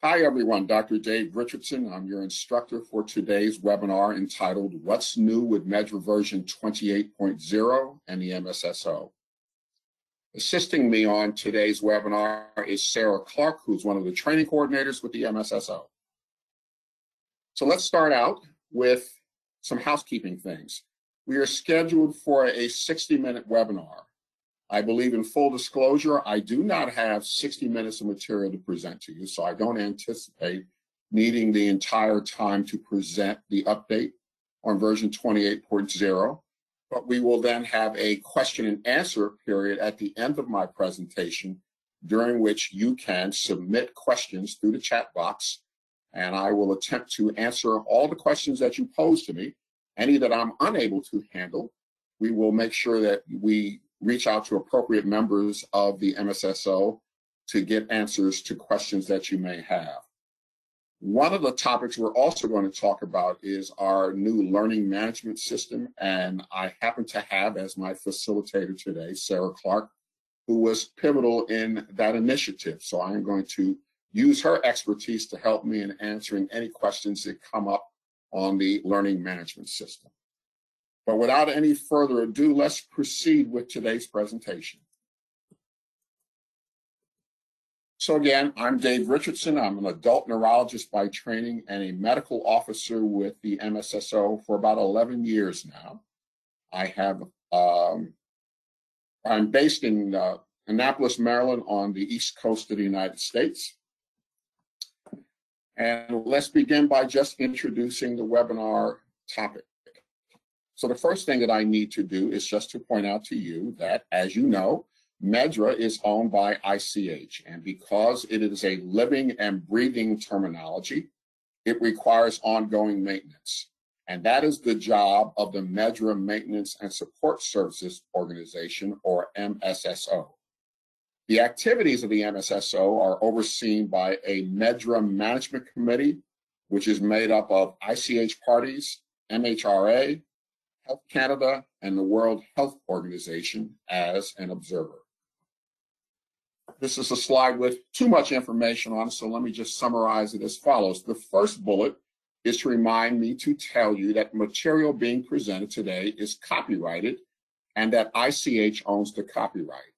Hi everyone, Dr. Dave Richardson. I'm your instructor for today's webinar entitled What's New with MedDRA version 28.0 and the MSSO. Assisting me on today's webinar is Sarah Clark, who's one of the training coordinators with the MSSO. So let's start out with some housekeeping things. We are scheduled for a 60-minute webinar. I believe in full disclosure, I do not have 60 minutes of material to present to you, so I don't anticipate needing the entire time to present the update on version 28.0, but we will then have a question and answer period at the end of my presentation, during which you can submit questions through the chat box, and I will attempt to answer all the questions that you pose to me. Any that I'm unable to handle, we will make sure that we reach out to appropriate members of the MSSO to get answers to questions that you may have. One of the topics we're also going to talk about is our new learning management system, and I happen to have as my facilitator today, Sarah Clark, who was pivotal in that initiative. So I'm going to use her expertise to help me in answering any questions that come up on the learning management system. But without any further ado, let's proceed with today's presentation. So again, I'm Dave Richardson. I'm an adult neurologist by training and a medical officer with the MSSO for about 11 years now. I'm based in Annapolis, Maryland, on the East Coast of the United States. And let's begin by just introducing the webinar topic. So the first thing that I need to do is just to point out to you that, as you know, MedDRA is owned by ICH, and because it is a living and breathing terminology, it requires ongoing maintenance. And that is the job of the MedDRA Maintenance and Support Services Organization, or MSSO. The activities of the MSSO are overseen by a MedDRA Management Committee, which is made up of ICH parties, MHRA, Health Canada, and the World Health Organization as an observer. This is a slide with too much information on it, so let me just summarize it as follows. The first bullet is to remind me to tell you that material being presented today is copyrighted and that ICH owns the copyright.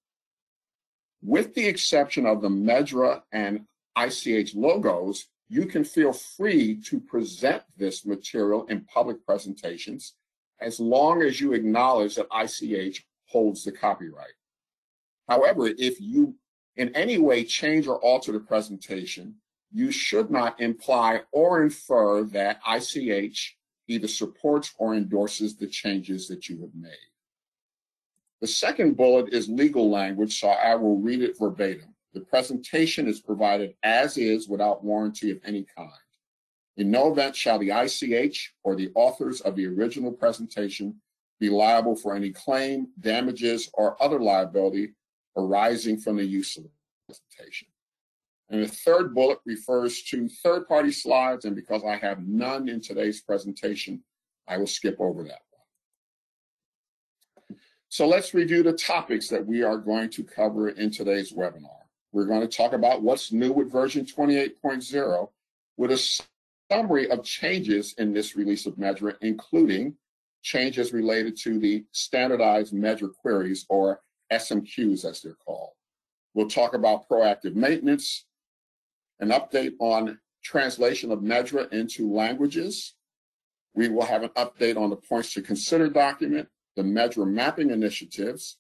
With the exception of the MedDRA and ICH logos, you can feel free to present this material in public presentations as long as you acknowledge that ICH holds the copyright. However, if you in any way change or alter the presentation, you should not imply or infer that ICH either supports or endorses the changes that you have made. The second bullet is legal language, so I will read it verbatim. The presentation is provided as is without warranty of any kind. In no event shall the ICH or the authors of the original presentation be liable for any claim, damages, or other liability arising from the use of the presentation. And the third bullet refers to third-party slides, and because I have none in today's presentation, I will skip over that one. So let's review the topics that we are going to cover in today's webinar. We're going to talk about what's new with version 28.0 with a summary of changes in this release of MedDRA, including changes related to the standardized MedDRA queries, or SMQs as they're called. We'll talk about proactive maintenance, an update on translation of MedDRA into languages. We will have an update on the points to consider document, the MedDRA mapping initiatives.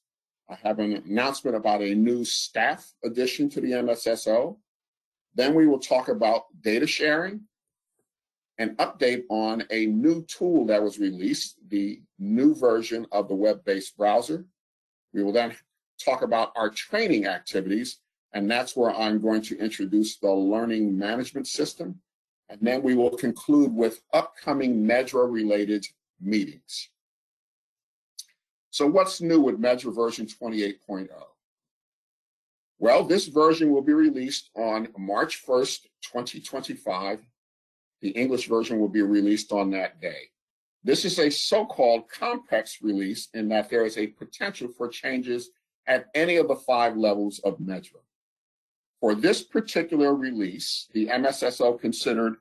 I have an announcement about a new staff addition to the MSSO. Then we will talk about data sharing, an update on a new tool that was released, the new version of the web-based browser. We will then talk about our training activities, and that's where I'm going to introduce the learning management system. And then we will conclude with upcoming MedDRA-related meetings. So what's new with MedDRA version 28.0? Well, this version will be released on March 1st, 2025. The English version will be released on that day. This is a so-called complex release in that there is a potential for changes at any of the 5 levels of MedDRA. For this particular release, the MSSO considered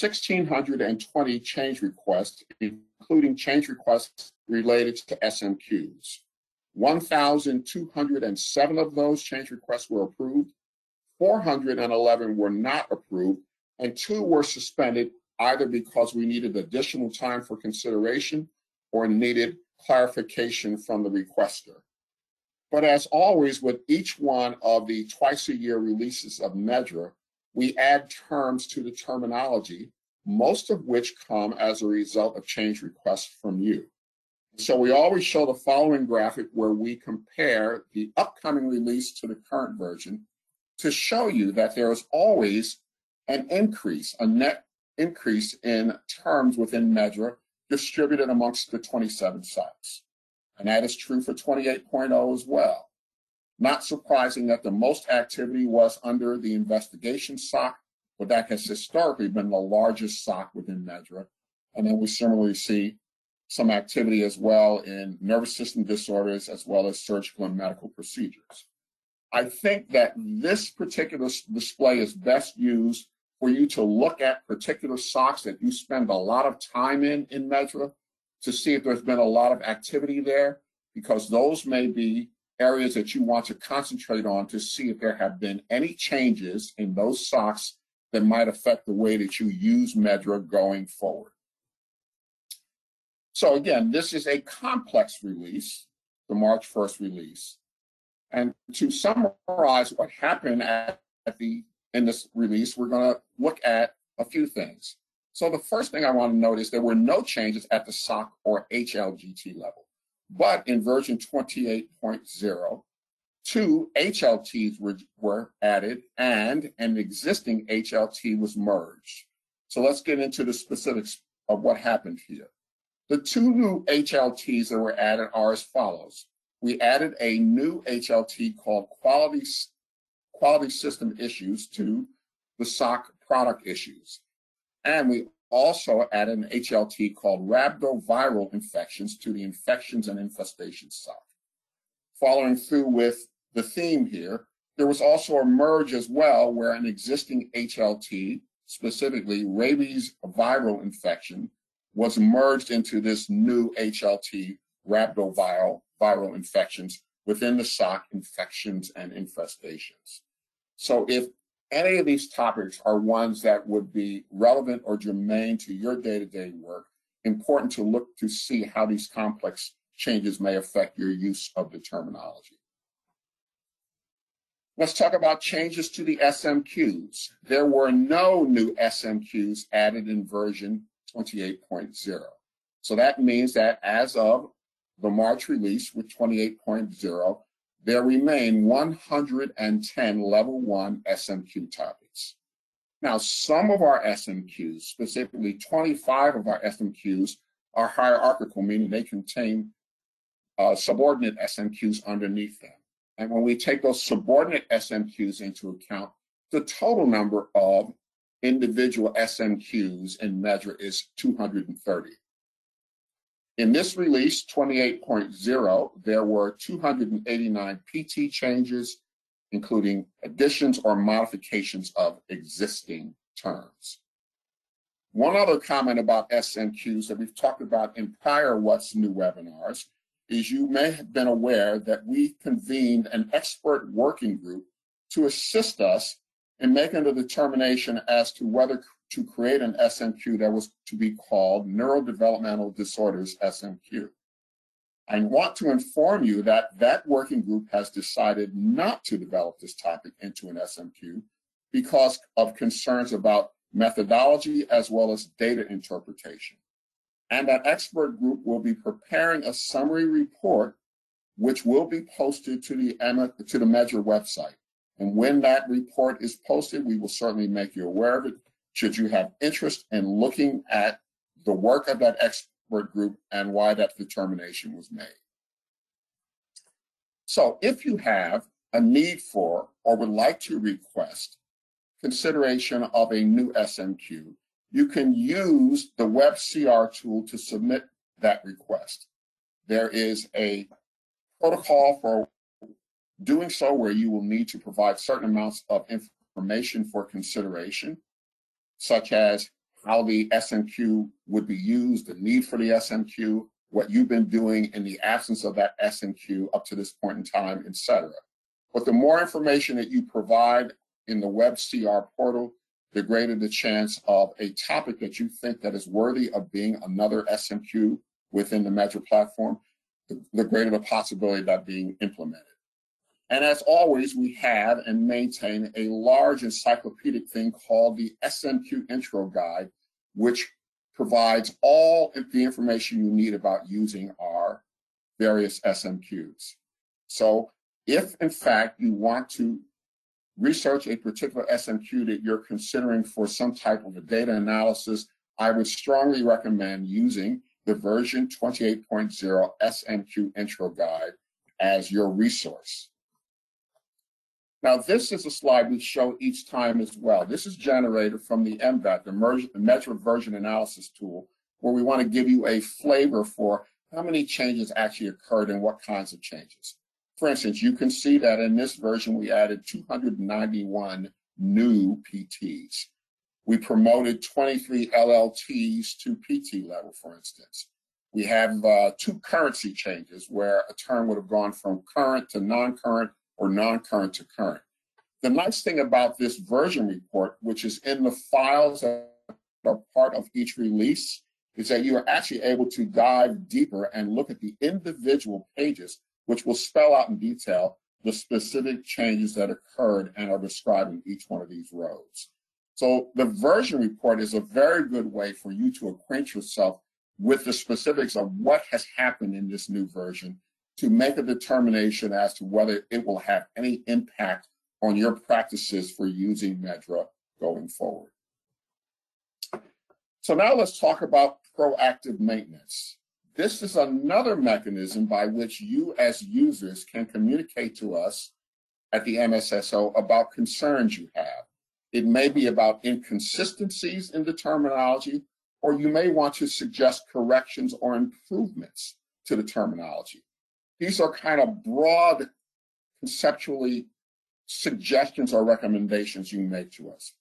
1,620 change requests, including change requests related to SMQs. 1,207 of those change requests were approved, 411 were not approved, and 2 were suspended either because we needed additional time for consideration or needed clarification from the requester. But as always, with each one of the twice-a-year releases of MedDRA, we add terms to the terminology, most of which come as a result of change requests from you. So we always show the following graphic where we compare the upcoming release to the current version to show you that there is always an increase, a net increase in terms within MedDRA distributed amongst the 27 sites. And that is true for 28.0 as well. Not surprising that the most activity was under the investigation SOC, but that has historically been the largest SOC within MedDRA. And then we similarly see some activity as well in nervous system disorders as well as surgical and medical procedures. I think that this particular display is best used for you to look at particular SOCs that you spend a lot of time in MedDRA to see if there's been a lot of activity there, because those may be areas that you want to concentrate on to see if there have been any changes in those SOCs that might affect the way that you use MedDRA going forward. So again, this is a complex release, the March 1st release. And to summarize what happened in this release, we're going to look at a few things. So the first thing I want to note is there were no changes at the SOC or HLGT level. But in version 28.0, 2 HLTs were added and an existing HLT was merged. So let's get into the specifics of what happened here. The 2 new HLTs that were added are as follows. We added a new HLT called Quality System Issues to the SOC Product Issues. And we also added an HLT called Rhabdoviral Infections to the Infections and Infestations SOC. Following through with the theme here, there was also a merge as well where an existing HLT, specifically rabies viral infection, was merged into this new HLT, Rhabdoviral Infections, within the SOC Infections and Infestations. So if any of these topics are ones that would be relevant or germane to your day-to-day work, important to look to see how these complex changes may affect your use of the terminology. Let's talk about changes to the SMQs. There were no new SMQs added in version 28.0. So that means that as of the March release with 28.0, there remain 110 level 1 SMQ topics. Now, some of our SMQs, specifically 25 of our SMQs, are hierarchical, meaning they contain subordinate SMQs underneath them. And when we take those subordinate SMQs into account, the total number of individual SMQs in MedDRA is 230. In this release, 28.0, there were 289 PT changes, including additions or modifications of existing terms. One other comment about SMQs that we've talked about in prior What's New webinars is you may have been aware that we convened an expert working group to assist us in making the determination as to whether to create an SMQ that was to be called Neurodevelopmental Disorders SMQ. I want to inform you that that working group has decided not to develop this topic into an SMQ because of concerns about methodology as well as data interpretation. And that expert group will be preparing a summary report which will be posted to the MedDRA website. And when that report is posted, we will certainly make you aware of it, should you have interest in looking at the work of that expert group and why that determination was made. So if you have a need for or would like to request consideration of a new SMQ, you can use the WebCR tool to submit that request. There is a protocol for doing so where you will need to provide certain amounts of information for consideration, such as how the SMQ would be used, the need for the SMQ, what you've been doing in the absence of that SMQ up to this point in time, etc. But the more information that you provide in the WebCR portal, the greater the chance of a topic that you think that is worthy of being another SMQ within the MedDRA platform, the greater the possibility of that being implemented. And as always, we have and maintain a large encyclopedic thing called the SMQ Intro Guide, which provides all the information you need about using our various SMQs. So if, in fact, you want to research a particular SMQ that you're considering for some type of a data analysis, I would strongly recommend using the version 28.0 SMQ Intro Guide as your resource. Now, this is a slide we show each time as well. This is generated from the MVAT, the MedDRA Version Analysis Tool, where we want to give you a flavor for how many changes actually occurred and what kinds of changes. For instance, you can see that in this version, we added 291 new PTs. We promoted 23 LLTs to PT level, for instance. We have 2 currency changes where a term would have gone from current to non-current or non-current to current. The nice thing about this version report, which is in the files that are part of each release, is that you are actually able to dive deeper and look at the individual pages, which will spell out in detail the specific changes that occurred and are described in each one of these rows. So the version report is a very good way for you to acquaint yourself with the specifics of what has happened in this new version to make a determination as to whether it will have any impact on your practices for using MedDRA going forward. So now let's talk about proactive maintenance. This is another mechanism by which you as users can communicate to us at the MSSO about concerns you have. It may be about inconsistencies in the terminology, or you may want to suggest corrections or improvements to the terminology. These are kind of broad, conceptually, suggestions or recommendations you make to us.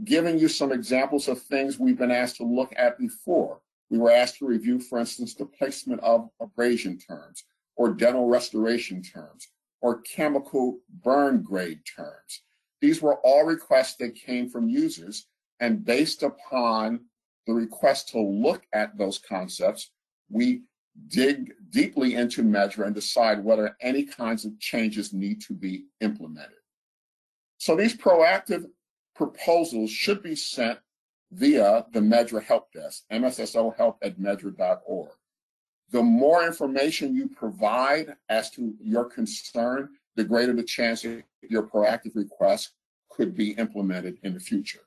Giving you some examples of things we've been asked to look at before. We were asked to review, for instance, the placement of abrasion terms, or dental restoration terms, or chemical burn grade terms. These were all requests that came from users, and based upon the request to look at those concepts, we dig deeply into MedDRA and decide whether any kinds of changes need to be implemented. So these proactive proposals should be sent via the MedDRA help desk, mssohelp@meddra.org. The more information you provide as to your concern, the greater the chance that your proactive request could be implemented in the future.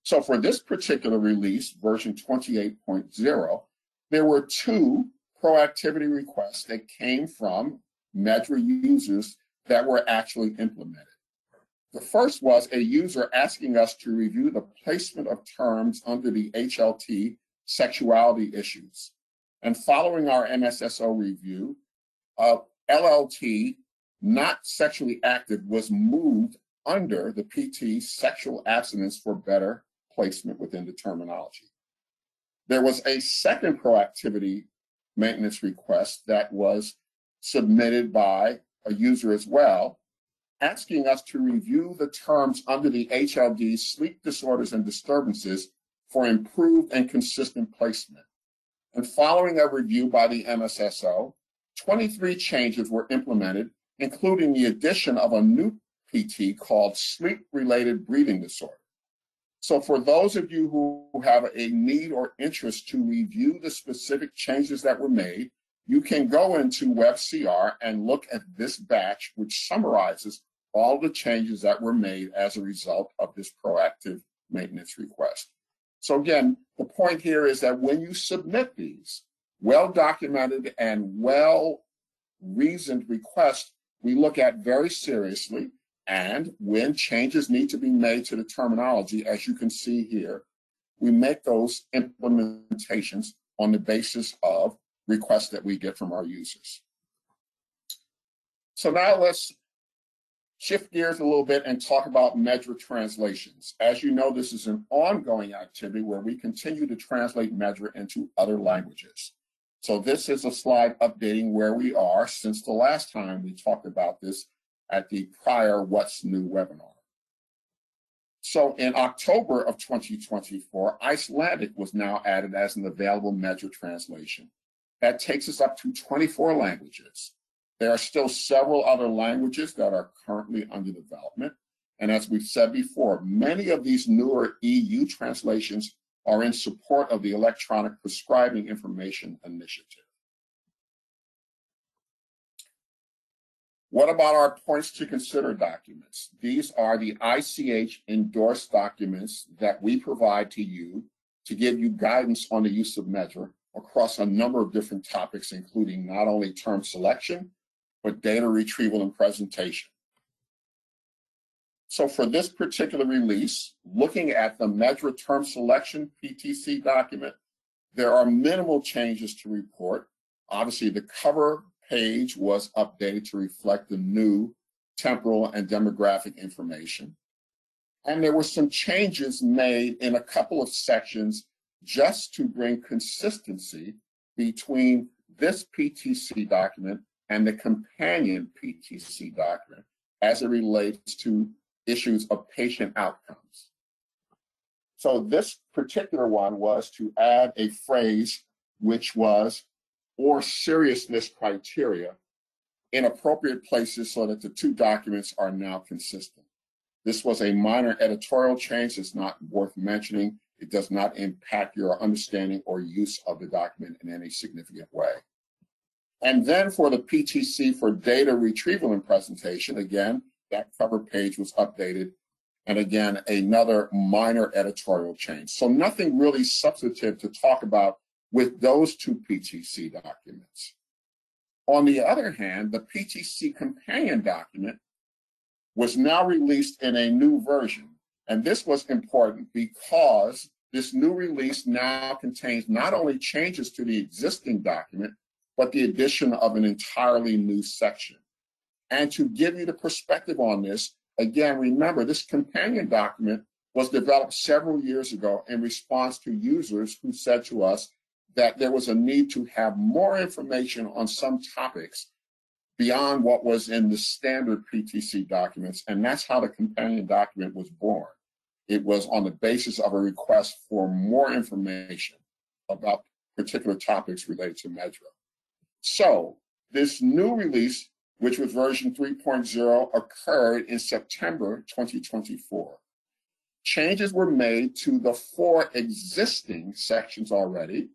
So for this particular release, version 28.0, there were 2 proactivity requests that came from MedDRA users that were actually implemented. The first was a user asking us to review the placement of terms under the HLT sexuality issues. And following our MSSO review, LLT, not sexually active, was moved under the PT sexual abstinence for better placement within the terminology. There was a second proactivity maintenance request that was submitted by a user as well, asking us to review the terms under the HLD sleep disorders and disturbances for improved and consistent placement. And following a review by the MSSO, 23 changes were implemented, including the addition of a new PT called sleep-related breathing disorder. So for those of you who have a need or interest to review the specific changes that were made, you can go into WebCR and look at this batch, which summarizes all the changes that were made as a result of this proactive maintenance request. So again, the point here is that when you submit these well-documented and well-reasoned requests, we look at very seriously. And when changes need to be made to the terminology, as you can see here, we make those implementations on the basis of requests that we get from our users. So now let's shift gears a little bit and talk about MedDRA translations. As you know, this is an ongoing activity where we continue to translate MedDRA into other languages. So this is a slide updating where we are since the last time we talked about this at the prior What's New webinar. So in October of 2024, Icelandic was now added as an available MedDRA translation. That takes us up to 24 languages. There are still several other languages that are currently under development. And as we've said before, many of these newer EU translations are in support of the Electronic Prescribing Information Initiative. What about our points to consider documents? These are the ICH endorsed documents that we provide to you to give you guidance on the use of MedDRA across a number of different topics, including not only term selection, but data retrieval and presentation. So for this particular release, looking at the MedDRA term selection PTC document, there are minimal changes to report. Obviously, the cover page was updated to reflect the new temporal and demographic information. And there were some changes made in a couple of sections just to bring consistency between this PTC document and the companion PTC document as it relates to issues of patient outcomes. So this particular one was to add a phrase which was or seriousness criteria in appropriate places so that the two documents are now consistent. This was a minor editorial change. It's not worth mentioning. It does not impact your understanding or use of the document in any significant way. And then for the PTC for data retrieval and presentation, again, that cover page was updated. And again, another minor editorial change. So nothing really substantive to talk about with those two PTC documents. On the other hand, the PTC companion document was now released in a new version. And this was important because this new release now contains not only changes to the existing document, but the addition of an entirely new section. And to give you the perspective on this, again, remember this companion document was developed several years ago in response to users who said to us that there was a need to have more information on some topics beyond what was in the standard PTC documents. And that's how the companion document was born. It was on the basis of a request for more information about particular topics related to MedDRA. So this new release, which was version 3.0, occurred in September 2024. Changes were made to the 4 existing sections already.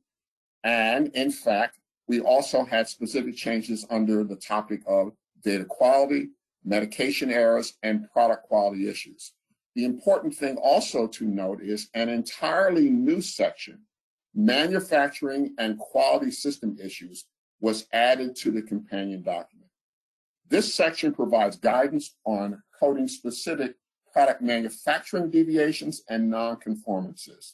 And in fact, we also had specific changes under the topic of data quality, medication errors, and product quality issues. The important thing also to note is an entirely new section, manufacturing and quality system issues, was added to the companion document. This section provides guidance on coding specific product manufacturing deviations and nonconformances.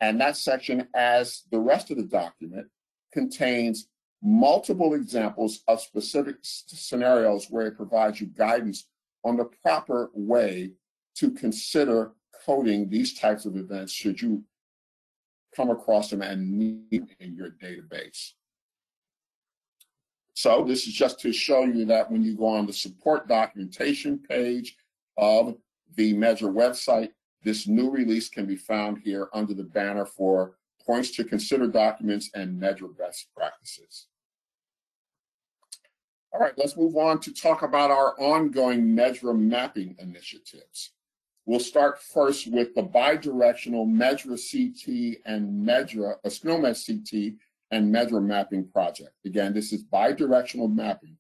And that section, as the rest of the document, contains multiple examples of specific scenarios where it provides you guidance on the proper way to consider coding these types of events should you come across them and need them in your database. So this is just to show you that when you go on the support documentation page of the MedDRA website, this new release can be found here under the banner for points to consider documents and MedDRA best practices. All right, let's move on to talk about our ongoing MedDRA mapping initiatives. We'll start first with the bidirectional MedDRA CT and MedDRA, SNOMED CT and MedDRA mapping project. Again, this is bidirectional mapping.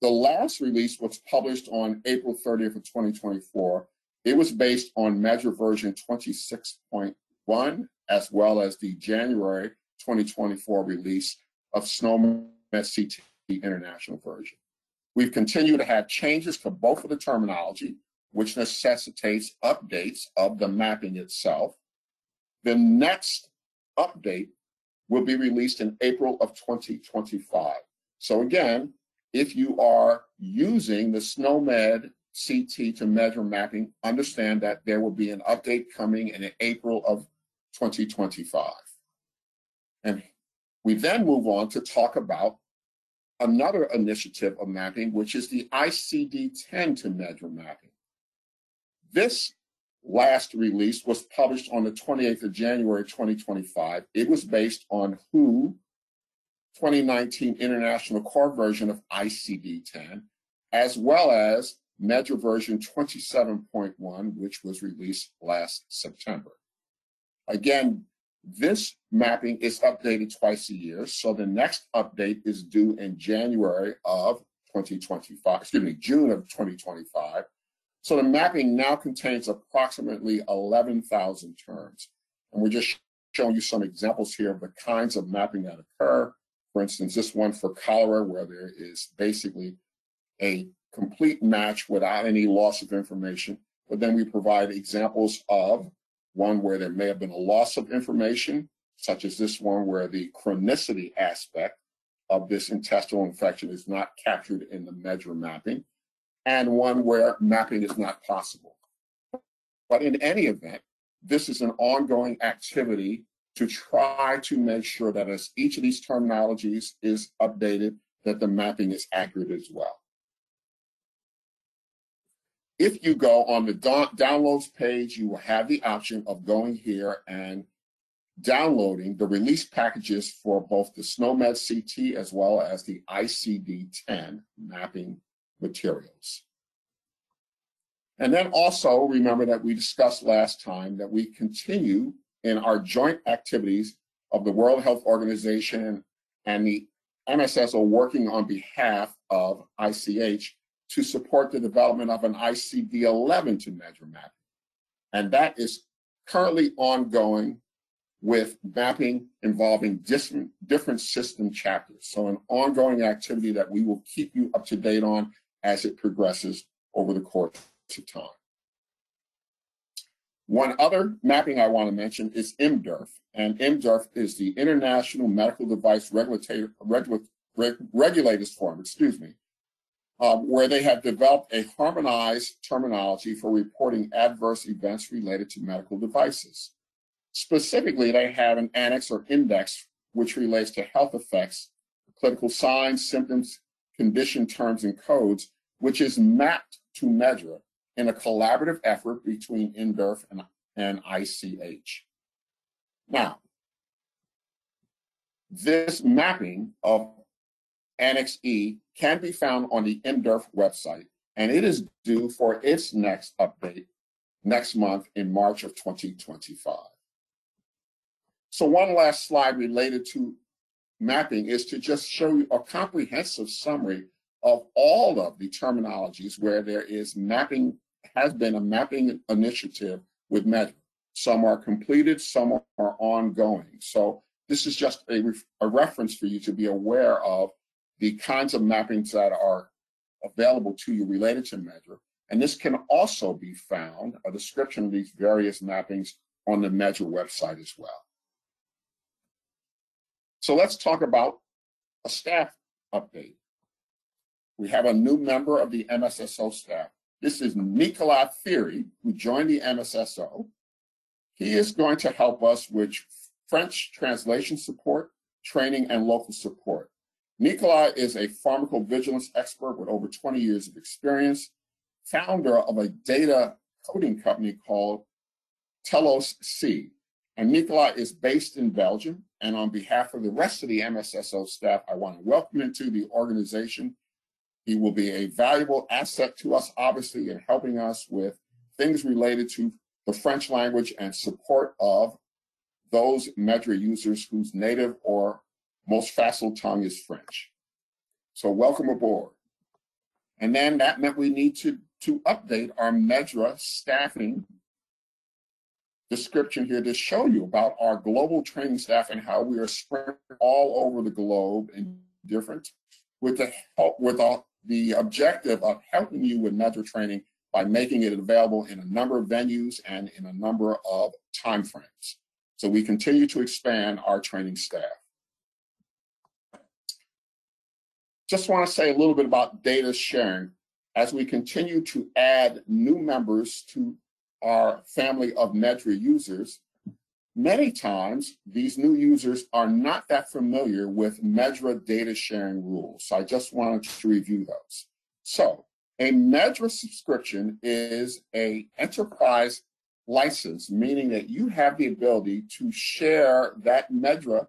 The last release was published on April 30th of 2024. It was based on MedDRA version 26.1, as well as the January 2024 release of SNOMED CT International version. We've continued to have changes to both of the terminology, which necessitates updates of the mapping itself. The next update will be released in April of 2025. So again, if you are using the SNOMED CT to measure mapping, understand that there will be an update coming in April of 2025. And we then move on to talk about another initiative of mapping, which is the ICD-10 to measure mapping. This last release was published on the 28th of January, 2025. It was based on WHO 2019 International Core version of ICD-10, as well as MedDRA version 27.1, which was released last September. Again, this mapping is updated twice a year, so the next update is due in January of 2025, June of 2025. So the mapping now contains approximately 11,000 terms. And we're just showing you some examples here of the kinds of mapping that occur. For instance, this one for cholera, where there is basically a complete match without any loss of information. But then we provide examples of one where there may have been a loss of information, such as this one where the chronicity aspect of this intestinal infection is not captured in the MedDRA mapping, and one where mapping is not possible. But in any event, this is an ongoing activity to try to make sure that as each of these terminologies is updated, that the mapping is accurate as well. If you go on the downloads page, you will have the option of going here and downloading the release packages for both the SNOMED CT as well as the ICD-10 mapping materials. And then also remember that we discussed last time that we continue in our joint activities of the World Health Organization and the MSSO working on behalf of ICH to support the development of an ICD-11 to measure mapping. And that is currently ongoing with mapping involving different system chapters. So an ongoing activity that we will keep you up to date on as it progresses over the course of time. One other mapping I want to mention is MDRF, and MDRF is the International Medical Device Regulators Forum, where they have developed a harmonized terminology for reporting adverse events related to medical devices. Specifically, they have an annex or index which relates to health effects, clinical signs, symptoms, condition terms, and codes, which is mapped to MedDRA in a collaborative effort between MDRF and ICH. Now, this mapping of Annex E can be found on the MDRF website, and it is due for its next update next month in March of 2025. So one last slide related to mapping is to just show you a comprehensive summary of all of the terminologies where there is mapping, has been a mapping initiative with MedDRA. Some are completed, some are ongoing. So this is just a reference for you to be aware of the kinds of mappings that are available to you related to MedDRA. And this can also be found, a description of these various mappings on the MedDRA website as well. So let's talk about a staff update. We have a new member of the MSSO staff. This is Nicolas Thierry, who joined the MSSO. He is going to help us with French translation support, training, and local support. Nicolas is a pharmacovigilance expert with over 20 years of experience, founder of a data coding company called Telos C. And Nicolas is based in Belgium. And on behalf of the rest of the MSSO staff, I want to welcome him to the organization. He will be a valuable asset to us, obviously, in helping us with things related to the French language and support of those MedDRA users whose native or most facile tongue is French. So welcome aboard. And then that meant we need to update our MedDRA staffing description here to show you about our global training staff and how we are spread all over the globe in different, with the objective of helping you with MedDRA training by making it available in a number of venues and in a number of timeframes. So we continue to expand our training staff. Just want to say a little bit about data sharing. As we continue to add new members to our family of MedDRA users, many times these new users are not that familiar with MedDRA data sharing rules. So I just wanted to review those. So a MedDRA subscription is an enterprise license, meaning that you have the ability to share that MedDRA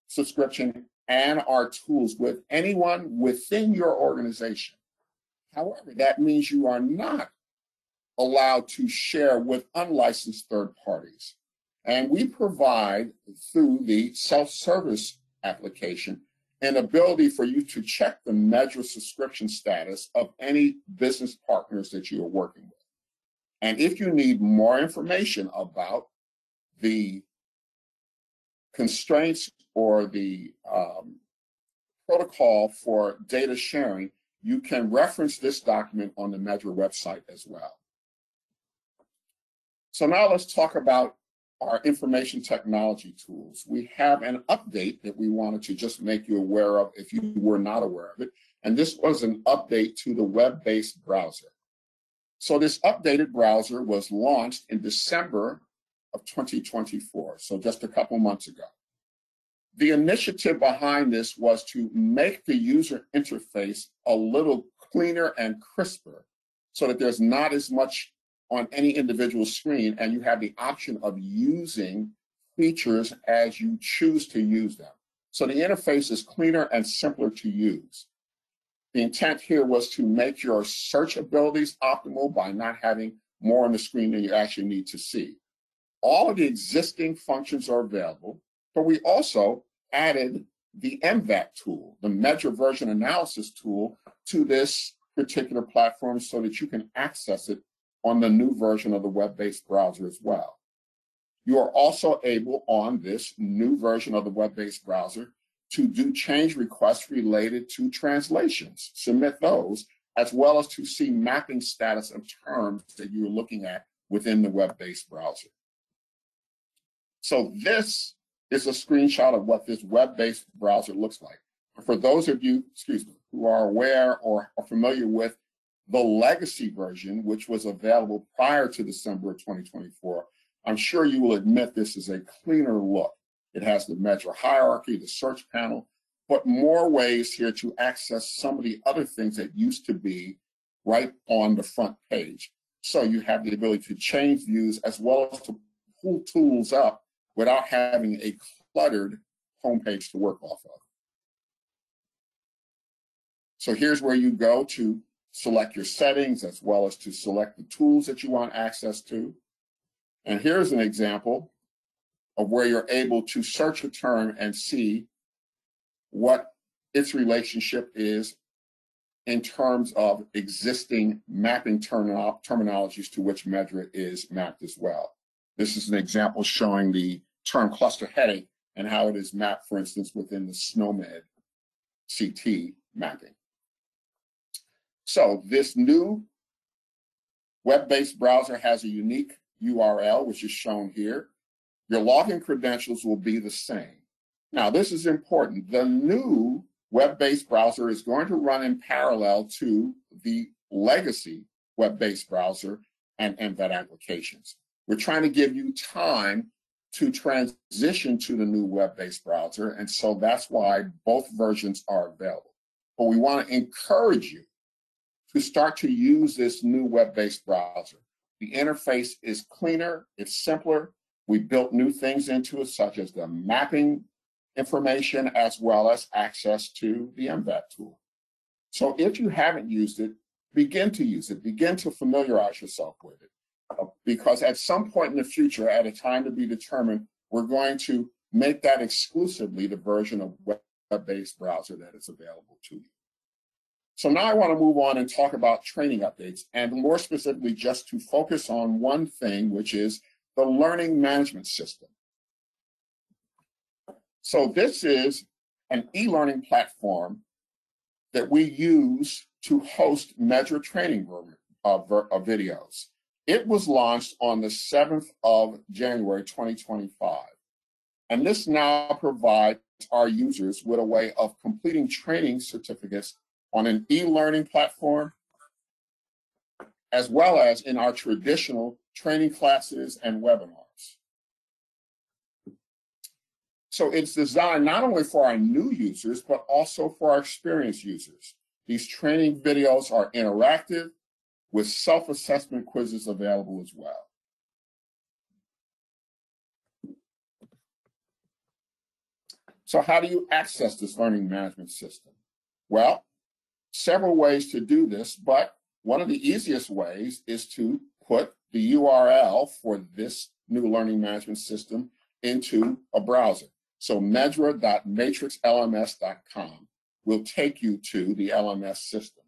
subscription and our tools with anyone within your organization. However, that means you are not allowed to share with unlicensed third parties. And we provide, through the self-service application, an ability for you to check the MedDRA subscription status of any business partners that you are working with. And if you need more information about the constraints or the protocol for data sharing, you can reference this document on the MedDRA website as well. So now let's talk about our information technology tools. We have an update that we wanted to just make you aware of if you were not aware of it. And this was an update to the web-based browser. So this updated browser was launched in December of 2024, so just a couple months ago. The initiative behind this was to make the user interface a little cleaner and crisper so that there's not as much on any individual screen, and you have the option of using features as you choose to use them. So the interface is cleaner and simpler to use. The intent here was to make your search abilities optimal by not having more on the screen than you actually need to see. All of the existing functions are available, but we also added the MVAT tool, the MedDRA version analysis tool, to this particular platform so that you can access it on the new version of the web-based browser as well. You are also able on this new version of the web-based browser to do change requests related to translations, submit those, as well as to see mapping status of terms that you're looking at within the web-based browser. So this is a screenshot of what this web-based browser looks like. For those of you, who are aware or are familiar with the legacy version, which was available prior to December of 2024, I'm sure you will admit this is a cleaner look. It has the MedDRA hierarchy, the search panel, but more ways here to access some of the other things that used to be right on the front page. So you have the ability to change views as well as to pull tools up without having a cluttered homepage to work off of. So here's where you go to select your settings as well as to select the tools that you want access to. And here's an example of where you're able to search a term and see what its relationship is in terms of existing mapping terminologies to which MedDRA is mapped as well. This is an example showing the term cluster headache and how it is mapped, for instance, within the SNOMED CT mapping. So this new web-based browser has a unique URL, which is shown here. Your login credentials will be the same. Now, this is important. The new web-based browser is going to run in parallel to the legacy web-based browser and MVAT applications. We're trying to give you time to transition to the new web-based browser, and so that's why both versions are available. But we want to encourage you to start to use this new web-based browser. The interface is cleaner, it's simpler. We built new things into it, such as the mapping information, as well as access to the MVAT tool. So if you haven't used it, begin to use it, begin to familiarize yourself with it. Because at some point in the future, at a time to be determined, we're going to make that exclusively the version of web-based browser that is available to you. So now I want to move on and talk about training updates, and more specifically just to focus on one thing, which is the learning management system. So this is an e-learning platform that we use to host MedDRA training videos. It was launched on the 7th of January, 2025. And this now provides our users with a way of completing training certificates on an e-learning platform, as well as in our traditional training classes and webinars. So it's designed not only for our new users, but also for our experienced users. These training videos are interactive with self-assessment quizzes available as well. So how do you access this learning management system? Well, several ways to do this, but one of the easiest ways is to put the URL for this new learning management system into a browser. So MedDRA.matrixlms.com will take you to the LMS system.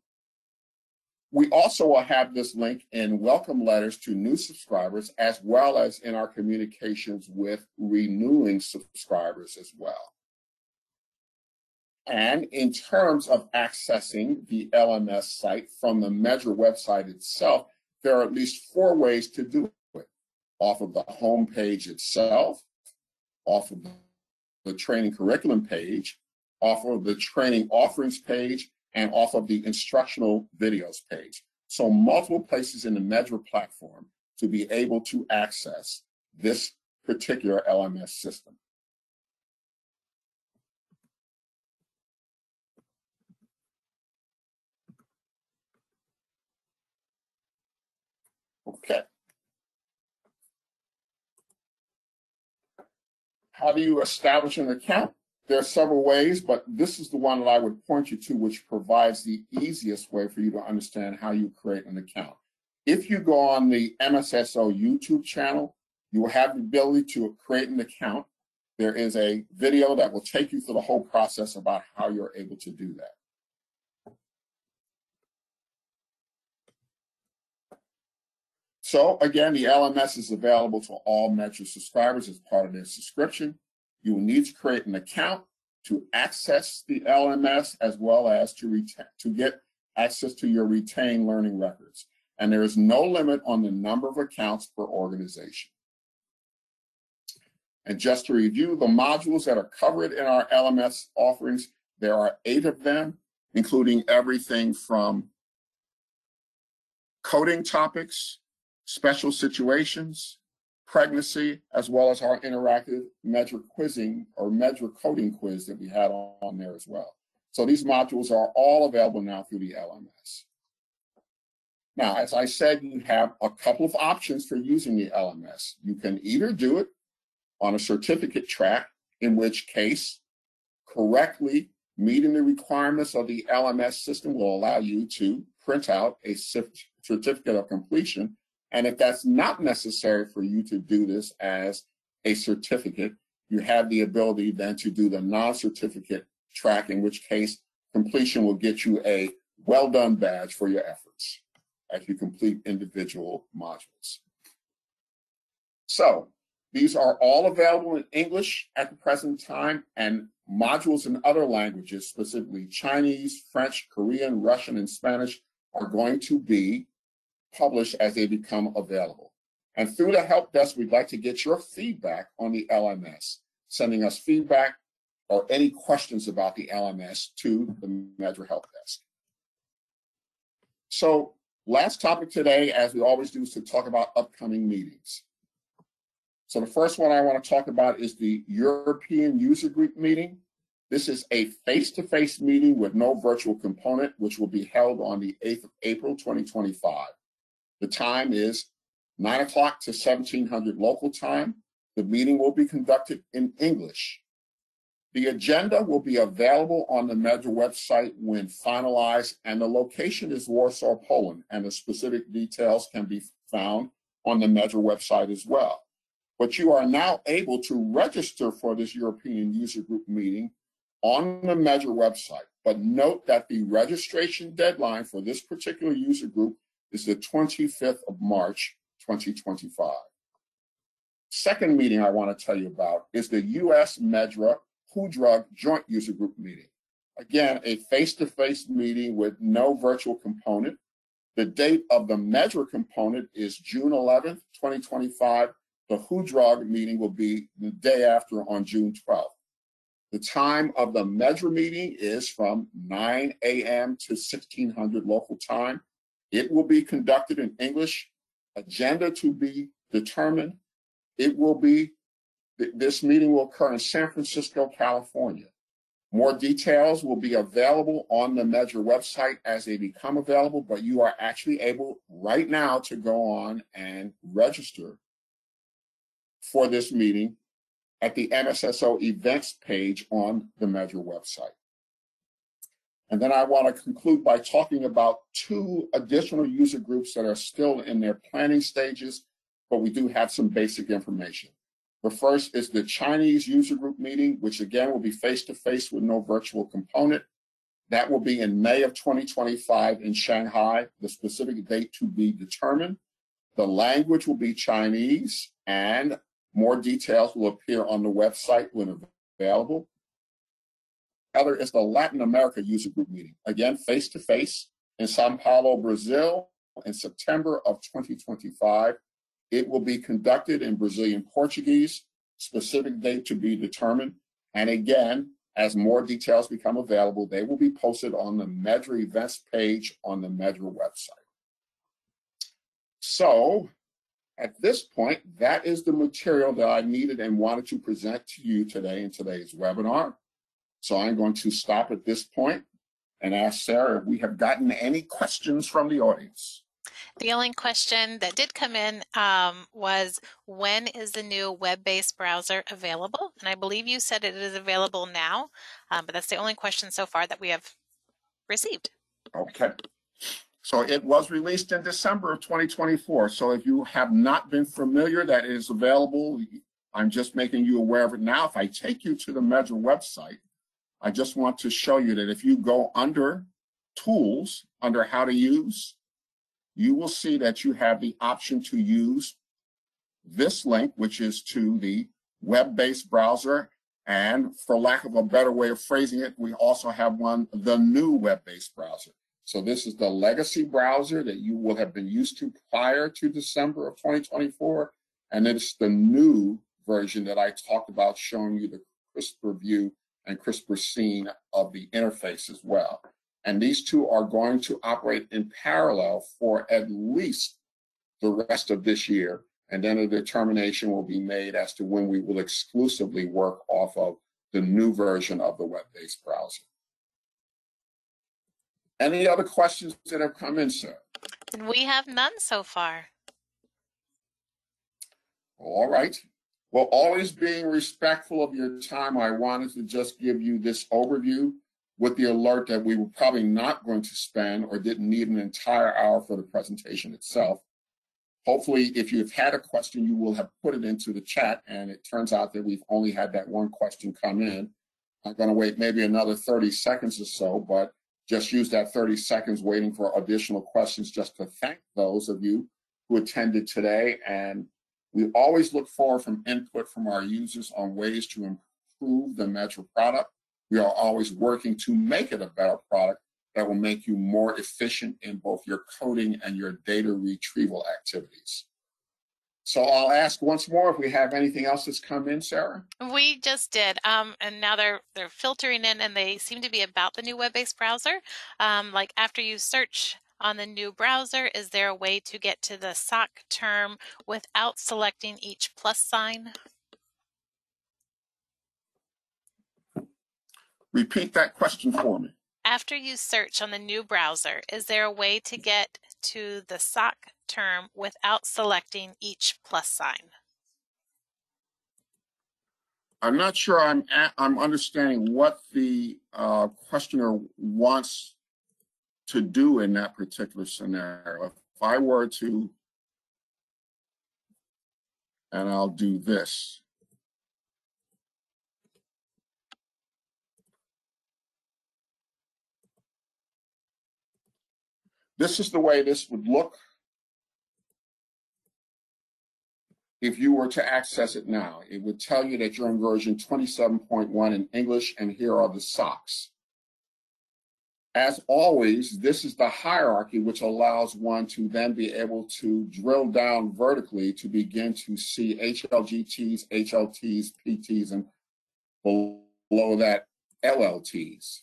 We also will have this link in welcome letters to new subscribers, as well as in our communications with renewing subscribers as well. And in terms of accessing the LMS site from the MedDRA website itself, there are at least 4 ways to do it. Off of the home page itself, off of the training curriculum page, off of the training offerings page, and off of the instructional videos page. So multiple places in the MedDRA platform to be able to access this particular LMS system. Okay. How do you establish an account? There are several ways, but this is the one that I would point you to, which provides the easiest way for you to understand how you create an account. If you go on the MSSO YouTube channel, you will have the ability to create an account. There is a video that will take you through the whole process about how you're able to do that. So again, the LMS is available to all MedDRA subscribers as part of their subscription. You will need to create an account to access the LMS, as well as to get access to your retained learning records. And there is no limit on the number of accounts per organization. And just to review the modules that are covered in our LMS offerings, there are 8 of them, including everything from coding topics, special situations, pregnancy, as well as our interactive MedDRA quizzing or MedDRA coding quiz that we had on there as well. So these modules are all available now through the LMS. Now, as I said, you have a couple of options for using the LMS. You can either do it on a certificate track, in which case correctly meeting the requirements of the LMS system will allow you to print out a certificate of completion. And if that's not necessary for you to do this as a certificate, you have the ability then to do the non-certificate track, in which case completion will get you a well done badge for your efforts as you complete individual modules. So these are all available in English at the present time, and modules in other languages, specifically Chinese, French, Korean, Russian, and Spanish, are going to be published as they become available. And through the help desk, we'd like to get your feedback on the LMS, sending us feedback or any questions about the LMS to the MedDRA help desk. So last topic today, as we always do, is to talk about upcoming meetings. So the first one I want to talk about is the European User Group meeting. This is a face-to-face meeting with no virtual component, which will be held on the 8th of April, 2025. The time is 9 o'clock to 1700 local time. The meeting will be conducted in English. The agenda will be available on the MedDRA website when finalized, and the location is Warsaw, Poland, and the specific details can be found on the MedDRA website as well. But you are now able to register for this European User Group meeting on the MedDRA website. But note that the registration deadline for this particular user group is the 25th of March, 2025. Second meeting I want to tell you about is the US MedDRA WHO Drug Joint User Group meeting. Again, a face-to-face meeting with no virtual component. The date of the MedDRA component is June 11th, 2025. The WHO Drug meeting will be the day after, on June 12th. The time of the MedDRA meeting is from 9 a.m. to 1600 local time. It will be conducted in English. Agenda to be determined. This meeting will occur in San Francisco, California. More details will be available on the MedDRA website as they become available, but you are actually able right now to go on and register for this meeting at the MSSO events page on the MedDRA website. And then I want to conclude by talking about 2 additional user groups that are still in their planning stages, but we do have some basic information. The first is the Chinese user group meeting, which again will be face-to-face with no virtual component. That will be in May of 2025 in Shanghai, the specific date to be determined. The language will be Chinese, and more details will appear on the website when available. Other is the Latin America user group meeting, again face-to-face in Sao Paulo, Brazil in September of 2025. It will be conducted in Brazilian Portuguese, specific date to be determined. And again, as more details become available, they will be posted on the MedDRA events page on the MedDRA website. So at this point, that is the material that I needed and wanted to present to you today in today's webinar. So I'm going to stop at this point and ask Sarah if we have gotten any questions from the audience. The only question that did come in was, when is the new web-based browser available? And I believe you said it is available now, but that's the only question so far that we have received. Okay. So it was released in December of 2024. So if you have not been familiar that it is available, I'm just making you aware of it now. If I take you to the MedDRA website, I just want to show you that if you go under Tools, under How to Use, you will see that you have the option to use this link, which is to the web-based browser. And for lack of a better way of phrasing it, we also have the new web-based browser. So this is the legacy browser that you will have been used to prior to December of 2024. And it's the new version that I talked about, showing you the crisper view and crisper scene of the interface as well. And these two are going to operate in parallel for at least the rest of this year. And then a determination will be made as to when we will exclusively work off of the new version of the web-based browser. Any other questions that have come in, sir? We have none so far. All right. Well, always being respectful of your time, I wanted to just give you this overview with the alert that we were probably not going to spend or didn't need an entire hour for the presentation itself. Hopefully, if you've had a question, you will have put it into the chat, and it turns out that we've only had that one question come in. I'm going to wait maybe another 30 seconds or so, but just use that 30 seconds waiting for additional questions just to thank those of you who attended today. And we always look forward from input from our users on ways to improve the MedDRA product. We are always working to make it a better product that will make you more efficient in both your coding and your data retrieval activities. So I'll ask once more if we have anything else that's come in, Sarah. We just did, and now they're filtering in, and they seem to be about the new web-based browser. Like after you search on the new browser, is there a way to get to the SOC term without selecting each plus sign? Repeat that question for me. After you search on the new browser, is there a way to get to the SOC term without selecting each plus sign? I'm not sure I'm understanding what the questioner wants to do in that particular scenario. If I were to, and I'll do this. This is the way this would look if you were to access it now. It would tell you that you're in version 27.1 in English, and here are the SOCs. As always, this is the hierarchy which allows one to then be able to drill down vertically to begin to see HLGTs, HLTs, PTs, and below that, LLTs.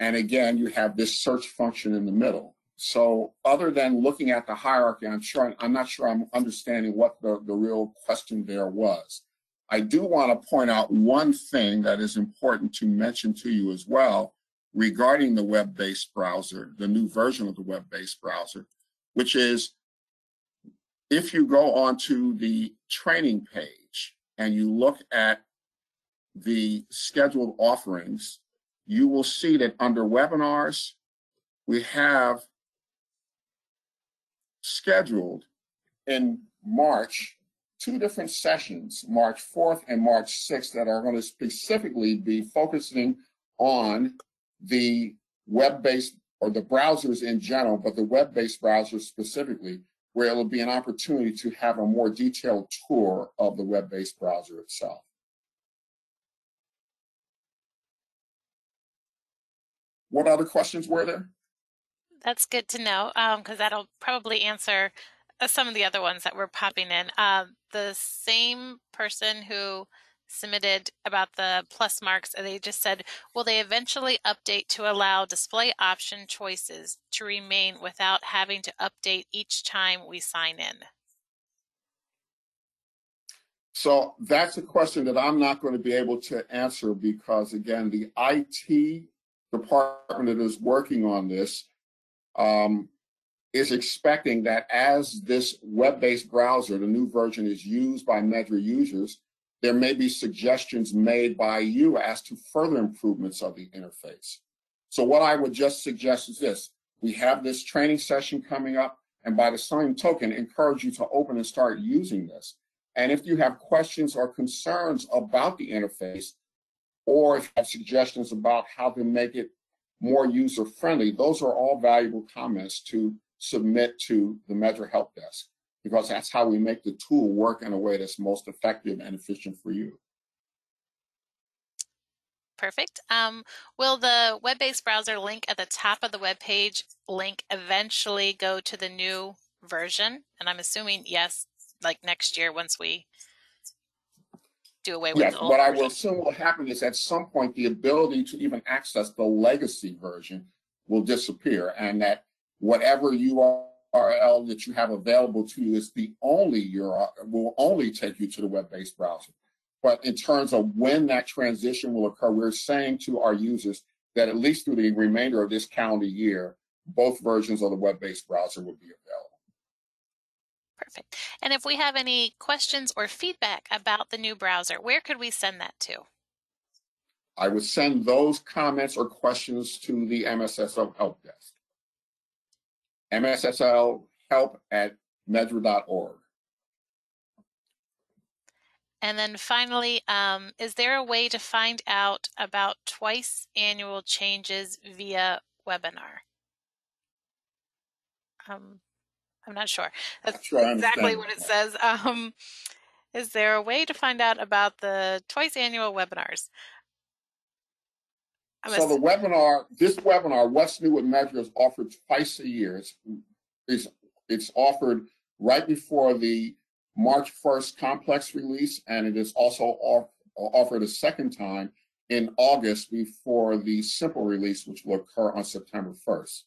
And again, you have this search function in the middle. So other than looking at the hierarchy, I'm not sure I'm understanding what the real question there was. I do want to point out one thing that is important to mention to you as well regarding the web-based browser, the new version of the web-based browser, which is if you go onto the training page and you look at the scheduled offerings, you will see that under webinars, we have scheduled in March 2 different sessions, March 4th and March 6th, that are going to specifically be focusing on the web-based or the browsers in general, but the web-based browsers specifically, where it'll be an opportunity to have a more detailed tour of the web-based browser itself. What other questions were there? That's good to know, because that'll probably answer some of the other ones that were popping in. The same person who submitted about the plus marks, they just said, will they eventually update to allow display option choices to remain without having to update each time we sign in? So that's a question that I'm not going to be able to answer because, again, the IT department that is working on this is expecting that as this web-based browser, the new version, is used by MedDRA users, there may be suggestions made by you as to further improvements of the interface. So what I would just suggest is this. We have this training session coming up, and by the same token, encourage you to open and start using this. And if you have questions or concerns about the interface, or if you have suggestions about how to make it more user-friendly, those are all valuable comments to submit to the MedDRA Help Desk, because that's how we make the tool work in a way that's most effective and efficient for you. Perfect. Will the web-based browser link at the top of the web page link eventually go to the new version? And I'm assuming yes, like next year once we do away with the old version. What I will assume will happen is at some point the ability to even access the legacy version will disappear, and that whatever URL that you have available to you is the only URL, will only take you to the web-based browser. But in terms of when that transition will occur, we're saying to our users that at least through the remainder of this calendar year, both versions of the web-based browser will be available. Perfect. And if we have any questions or feedback about the new browser, where could we send that to? I would send those comments or questions to the MSSO Help Desk. MSSO help@meddra.org. And then finally, is there a way to find out about twice annual changes via webinar? I'm not sure. That's exactly what it says. Is there a way to find out about the twice annual webinars? So the webinar, this webinar, What's New with MedDRA, is offered twice a year. It's offered right before the March 1st complex release, and it is also offered a second time in August before the simple release, which will occur on September 1st.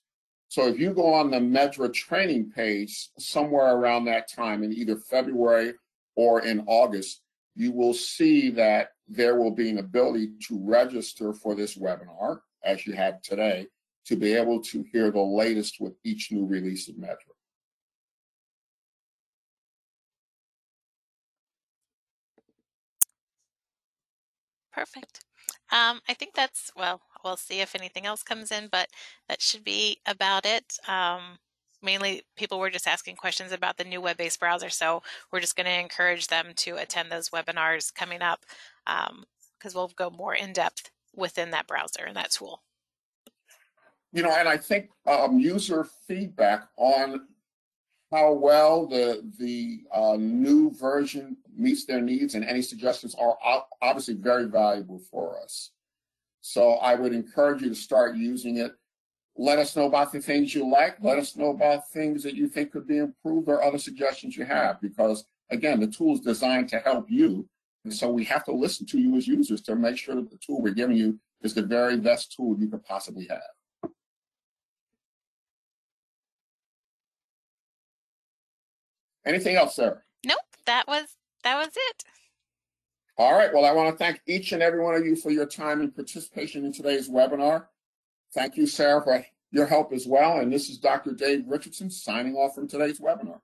So if you go on the MedDRA training page somewhere around that time in either February or in August, you will see that there will be an ability to register for this webinar, as you have today, to be able to hear the latest with each new release of MedDRA. Perfect. I think that's, well, we'll see if anything else comes in, but that should be about it. Mainly people were just asking questions about the new web-based browser, so we're just going to encourage them to attend those webinars coming up, because we'll go more in depth within that browser and that tool. You know, and I think user feedback on how well the new version meets their needs and any suggestions are obviously very valuable for us. So I would encourage you to start using it. Let us know about the things you like. Let us know about things that you think could be improved or other suggestions you have, because again, the tool is designed to help you, And so we have to listen to you as users to make sure that the tool we're giving you is the very best tool you could possibly have. Anything else, Sarah? Nope, that was it. All right, well, I want to thank each and every one of you for your time and participation in today's webinar. Thank you, Sarah, for your help as well. And this is Dr. Dave Richardson signing off from today's webinar.